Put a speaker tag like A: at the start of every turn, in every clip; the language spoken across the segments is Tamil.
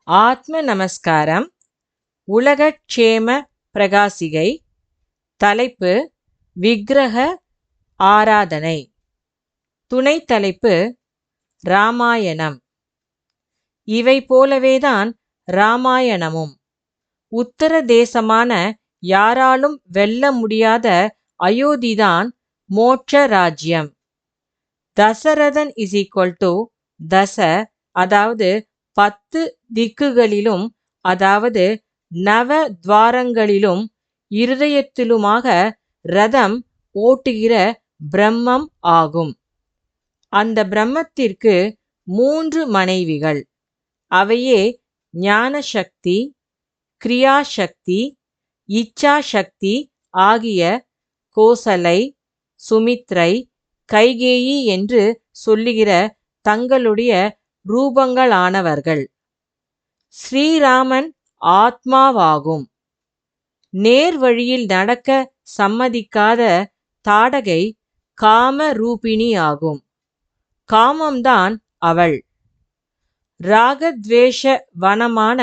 A: ஆத்ம நமஸ்காரம். உலகக்ஷேம பிரகாசிகை. தலைப்பு விக்கிரக ஆராதனை. துணை தலைப்பு ராமாயணம். இவை போலவேதான் ராமாயணமும். உத்தர தேசமான யாராலும் வெல்ல முடியாத அயோத்திதான் மோட்ச ராஜ்யம். தசரதன் தச, அதாவது 10 திக்குகளிலும், அதாவது நவ துவாரங்களிலும் இருதயத்திலுமாக ரதம் ஓட்டுகிற பிரம்மம் ஆகும். அந்த பிரம்மத்திற்கு 3 மனைவிகள். அவையே ஞானசக்தி, கிரியாசக்தி, இச்சாசக்தி ஆகிய கோசலை, சுமித்ரை, கைகேயி என்று சொல்லுகிற தங்களுடைய ரூபங்களானவர்கள். ஸ்ரீராமன் ஆத்மாவாகும். நேர் வழியில் நடக்க சம்மதிக்காத தாடகை காம ரூபிணி ஆகும். காமம்தான் அவள். ராகத்வேஷ வனமான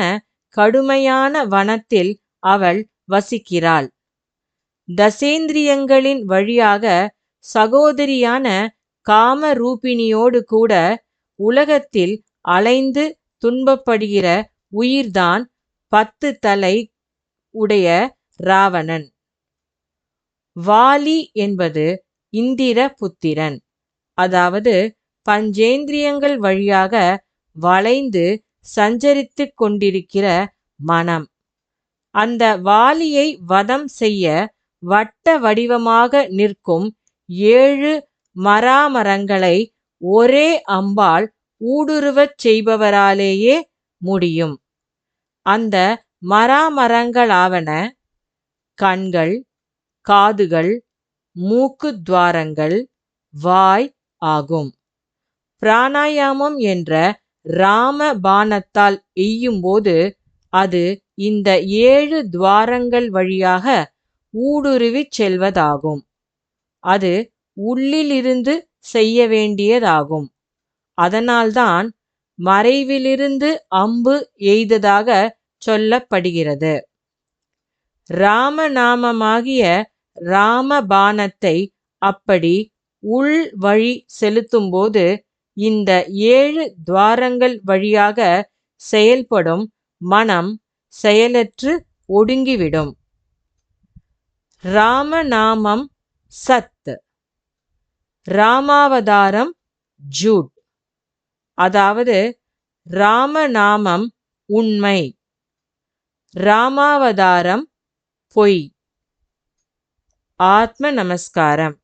A: கடுமையான வனத்தில் அவள் வசிக்கிறாள். தசேந்திரியங்களின் வழியாக சகோதரியான காம ரூபிணியோடு கூட உலகத்தில் அலைந்து துன்பப்படுகிற உயிர்தான் 10 தலை உடைய ராவணன். வாலி என்பது இந்திர புத்திரன், அதாவது பஞ்சேந்திரியங்கள் வழியாக வளைந்து சஞ்சரித்து கொண்டிருக்கிற மனம். அந்த வாலியை வதம் செய்ய வட்ட வடிவமாக நிற்கும் 7 மராமரங்களை ஒரே அம்பால் ஊடுருவச் செய்பவராலேயே முடியும். அந்த மராமரங்களாவன கண்கள், காதுகள், மூக்கு துவாரங்கள், வாய் ஆகும். பிராணாயாமம் என்ற ராம பாணத்தால் எய்யும்போது அது இந்த 7 துவாரங்கள் வழியாக ஊடுருவிச் செல்வதாகும். அது உள்ளிலிருந்து செய்ய வேண்டியதாகும். அதனால்தான் மறைவிலிருந்து அம்பு எய்ததாக சொல்லப்படுகிறது. ராமநாமமாகிய ராமபாணத்தை அப்படி உள் வழி செலுத்தும்போது இந்த 7 துவாரங்கள் வழியாக செயல்படும் மனம் செயலற்று ஒடுங்கிவிடும். ராமநாமம் சத், ராமாவதாரம் ஜூட். அதாவது ராமநாமம் உண்மை, ராமாவதாரம் பொய். ஆத்ம நமஸ்காரம்.